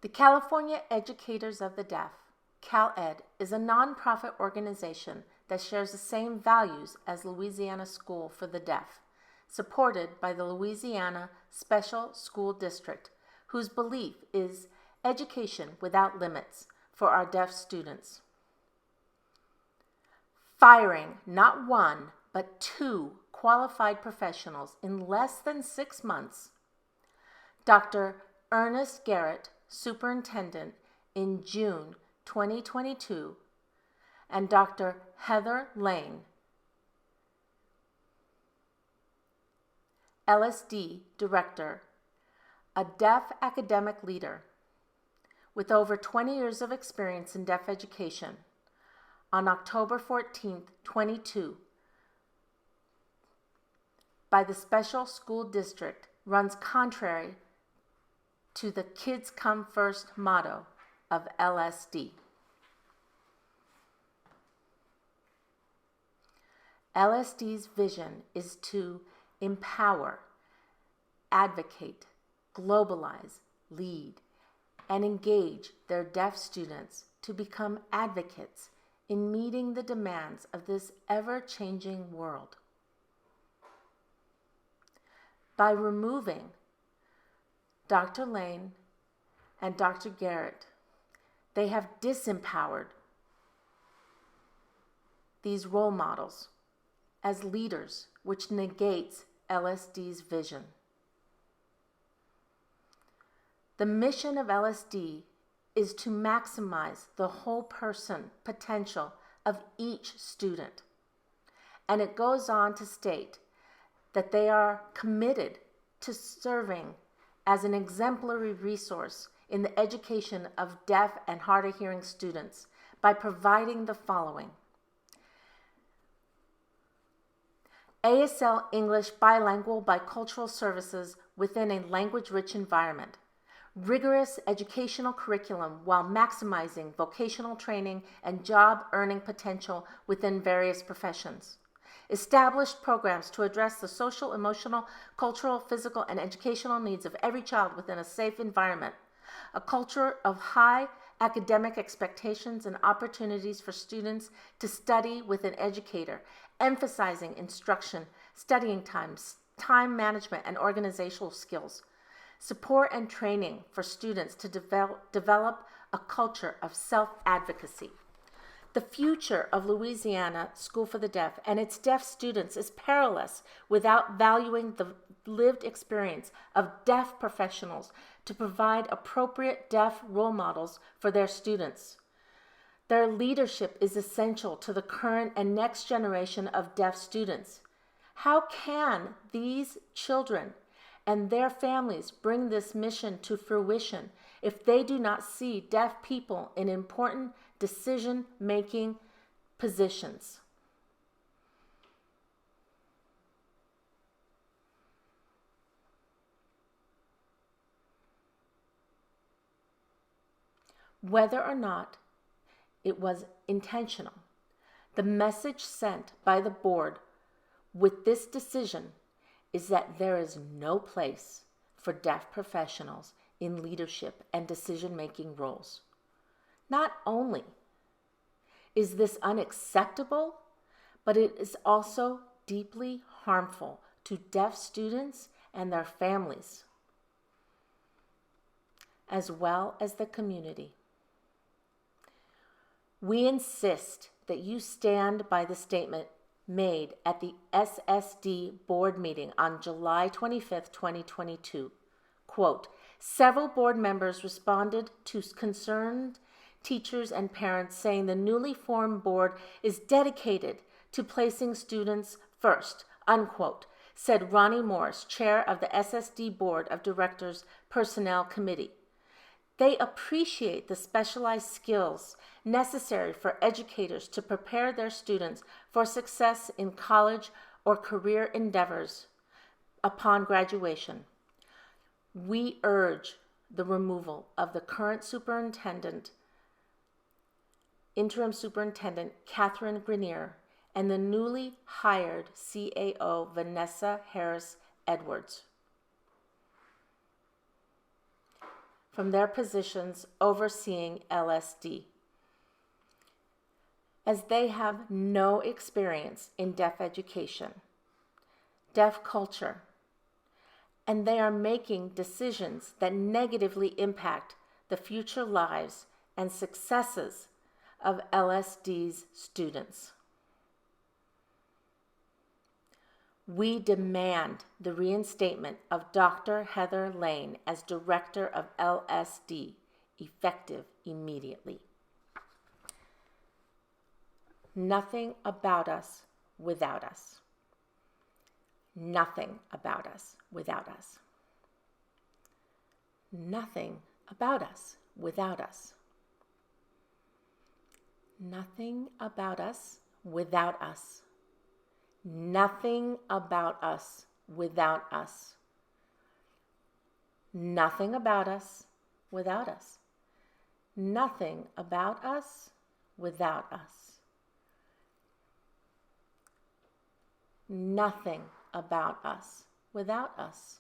The California Educators of the Deaf, CalEd, is a nonprofit organization that shares the same values as Louisiana School for the Deaf, supported by the Louisiana Special School District, whose belief is education without limits for our deaf students. Firing not one, but 2 qualified professionals in less than 6 months. Dr. Ernest Garrett, Superintendent, in June 2022, and Dr. Heather Laine, LSD Director, a deaf academic leader with over 20 years of experience in deaf education, on October 14, 22, by the Special School District runs contrary to the Kids Come First motto of LSD. LSD's vision is to empower, advocate, globalize, lead, and engage their deaf students to become advocates in meeting the demands of this ever-changing world. By removing Dr. Laine and Dr. Garrett, they have disempowered these role models as leaders, which negates LSD's vision. The mission of LSD is to maximize the whole person potential of each student. And it goes on to state that they are committed to serving as an exemplary resource in the education of deaf and hard of hearing students by providing the following: ASL English bilingual bicultural services within a language-rich environment, rigorous educational curriculum while maximizing vocational training and job earning potential within various professions, established programs to address the social, emotional, cultural, physical, and educational needs of every child within a safe environment, a culture of high academic expectations and opportunities for students to study with an educator, emphasizing instruction, studying times, time management, and organizational skills, support and training for students to develop a culture of self-advocacy. The future of Louisiana School for the Deaf and its deaf students is perilous without valuing the lived experience of deaf professionals to provide appropriate deaf role models for their students. Their leadership is essential to the current and next generation of deaf students. How can these children and their families bring this mission to fruition if they do not see deaf people in important decision-making positions? Whether or not it was intentional, the message sent by the board with this decision is that there is no place for deaf professionals in leadership and decision-making roles. Not only is this unacceptable, but it is also deeply harmful to deaf students and their families, as well as the community. We insist that you stand by the statement made at the SSD board meeting on July 25, 2022. Quote, several board members responded to concerned teachers and parents saying the newly formed board is dedicated to placing students first, unquote, said Ronnie Morris, chair of the SSD Board of Directors Personnel Committee. They appreciate the specialized skills necessary for educators to prepare their students for success in college or career endeavors upon graduation. We urge the removal of the current interim superintendent, Catherine Grenier, and the newly hired CAO, Vanessa Harris Edwards, from their positions overseeing LSD, as they have no experience in deaf education, deaf culture, and they are making decisions that negatively impact the future lives and successes of LSD's students. We demand the reinstatement of Dr. Heather Laine as Director of LSD, effective immediately. Nothing about us without us. Nothing about us without us. Nothing about us without us. Nothing about us without us. Nothing about us without us. Nothing about us without us. Nothing about us without us. Nothing about us without us.